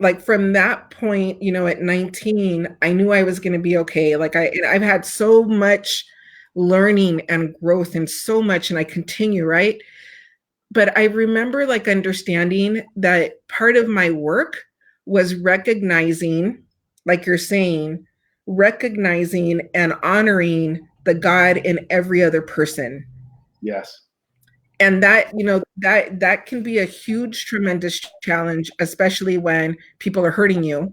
like from that point, at 19, I knew I was going to be okay. Like I've had so much learning and growth and so much, and I continue, right? But I remember like understanding that part of my work was recognizing, like you're saying, recognizing and honoring the God in every other person. Yes. And that, that can be a huge, tremendous challenge, especially when people are hurting you.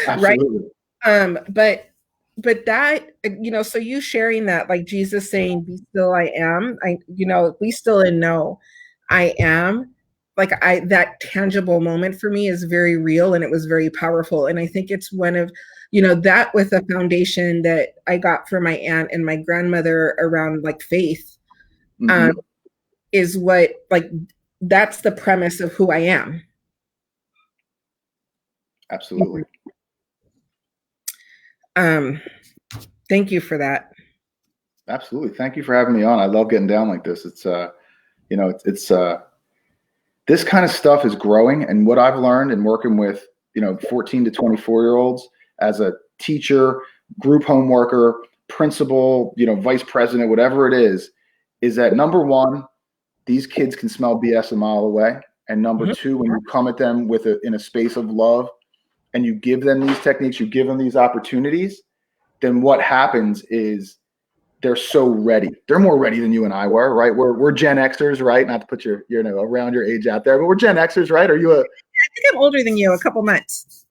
Right? But that, so you sharing that, like Jesus saying, be still, I am, be still and know I am, like that tangible moment for me is very real and it was very powerful. And I think it's one of, that with a foundation that I got from my aunt and my grandmother around like faith, is what, like, that's the premise of who I am. Absolutely. Thank you for that. Absolutely. Thank you for having me on. I love getting down like this. It's, this kind of stuff is growing. And what I've learned in working with, 14 to 24-year-olds as a teacher, group home worker, principal, vice president, whatever it is that number one, these kids can smell BS a mile away. And number two, when you come at them in a space of love and you give them these techniques, you give them these opportunities, then what happens is they're so ready. They're more ready than you and I were, right? We're Gen Xers, right? Not to put your, around your age out there, but we're Gen Xers, right? Are you I think I'm older than you, a couple months.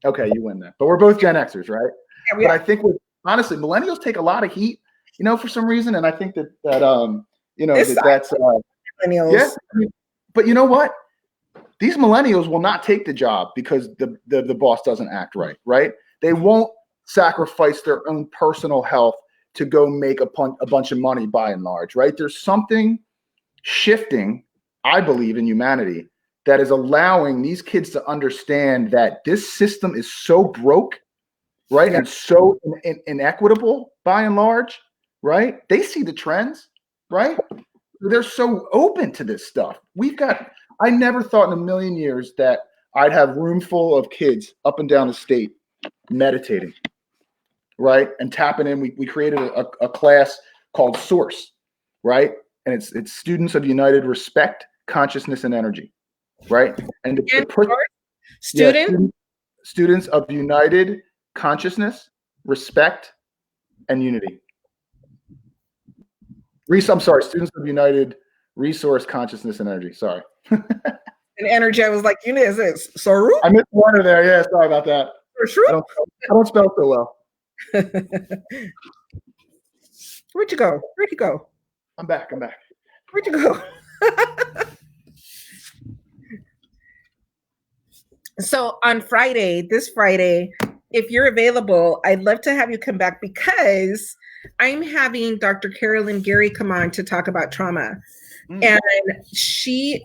Okay, you win that. But we're both Gen Xers, right? Yeah, but I think honestly, millennials take a lot of heat, for some reason. And I think that's millennials. Yeah. But you know what? These millennials will not take the job because the boss doesn't act right, right? They won't sacrifice their own personal health to go make a bunch of money by and large, right? There's something shifting, I believe, in humanity that is allowing these kids to understand that this system is so broke, right? And so inequitable by and large, right? They see the trends, right? They're so open to this stuff. I never thought in a million years that I'd have a room full of kids up and down the state meditating, right? And tapping in. We created a class called Source, right? And it's students of united respect, consciousness, and energy, right? And students of united consciousness, respect, and unity. I'm sorry, students of united resource, consciousness, and energy. Sorry. And energy, I was like, is it Soru? I missed one there. Yeah, sorry about that. For sure. I don't spell so well. Where'd you go? I'm back. Where'd you go? So on this Friday, if you're available, I'd love to have you come back because I'm having Dr. Carolyn Gary come on to talk about trauma. And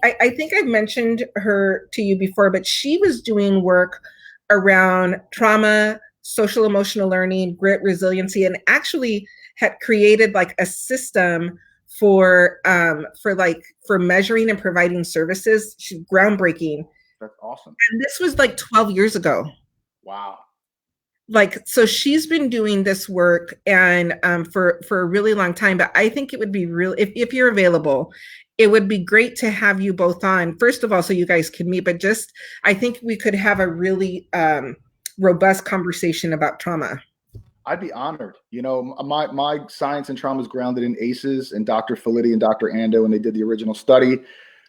I think I've mentioned her to you before, but she was doing work around trauma, social emotional learning, grit, resiliency, and actually had created like a system for measuring and providing services. She's groundbreaking. That's awesome. And this was like 12 years ago. Wow. So she's been doing this work and for a really long time, but I think it would be if you're available, it would be great to have you both on, first of all, so you guys can meet, but I think we could have a really robust conversation about trauma. I'd be honored. My science and trauma is grounded in ACEs and Dr. Felitti and Dr. Ando, when they did the original study.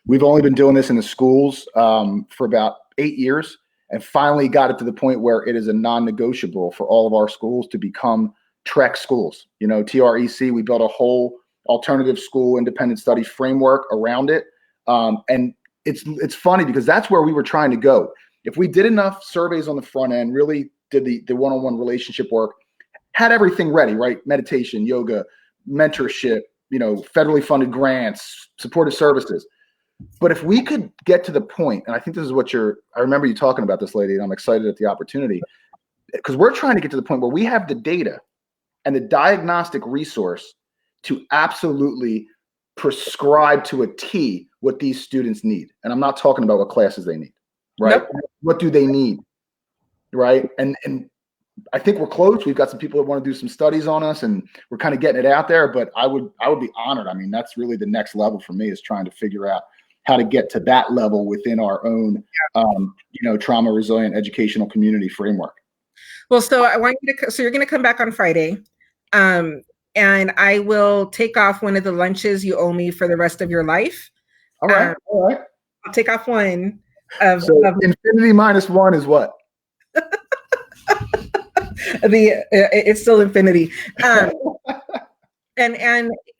We've only been doing this in the schools for about 8 years. And finally got it to the point where it is a non-negotiable for all of our schools to become TREC schools. TREC, we built a whole alternative school independent study framework around it. And it's funny because that's where we were trying to go. If we did enough surveys on the front end, really did the one-on-one relationship work, had everything ready, right? Meditation, yoga, mentorship, federally funded grants, supportive services. But if we could get to the point, and I think this is I remember you talking about this, lady, and I'm excited at the opportunity, because we're trying to get to the point where we have the data and the diagnostic resource to absolutely prescribe to a T what these students need. And I'm not talking about what classes they need, right? Nope. What do they need, right? And I think we're close. We've got some people that want to do some studies on us, and we're kind of getting it out there. But I would be honored. I mean, that's really the next level for me, is trying to figure out how to get to that level within our own, trauma resilient educational community framework. Well, so I want you to, so you're going to come back on Friday, and I will take off one of the lunches you owe me for the rest of your life. All right. All right. I'll take off one. So infinity minus one is what? It's still infinity. And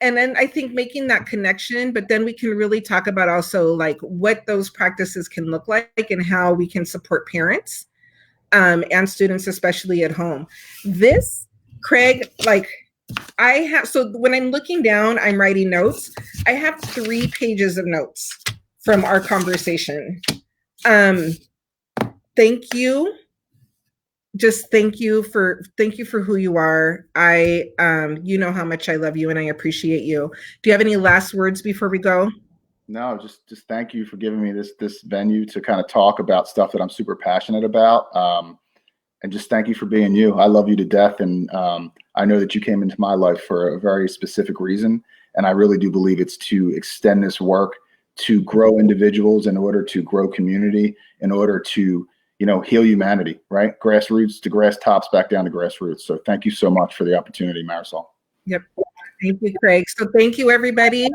then I think making that connection, but then we can really talk about also like what those practices can look like and how we can support parents and students, especially at home. This, Craig, so when I'm looking down, I'm writing notes. I have 3 pages of notes from our conversation. Thank you. Just thank you for who you are. You know how much I love you and I appreciate you. Do you have any last words before we go? No, just thank you for giving me this venue to kind of talk about stuff that I'm super passionate about. And just thank you for being you. I love you to death. And I know that you came into my life for a very specific reason. And I really do believe it's to extend this work to grow individuals, in order to grow community, in order to heal humanity, right? Grassroots to grass tops, back down to grassroots. So thank you so much for the opportunity, Marisol. Yep. Thank you, Craig. So thank you, everybody.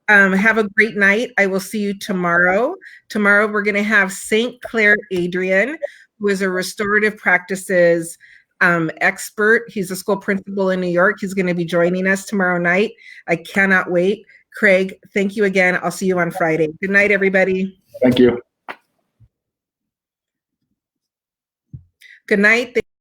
Have a great night. I will see you tomorrow. Tomorrow, we're going to have St. Clair Adrian, who is a restorative practices expert. He's a school principal in New York. He's going to be joining us tomorrow night. I cannot wait. Craig, thank you again. I'll see you on Friday. Good night, everybody. Thank you. Good night.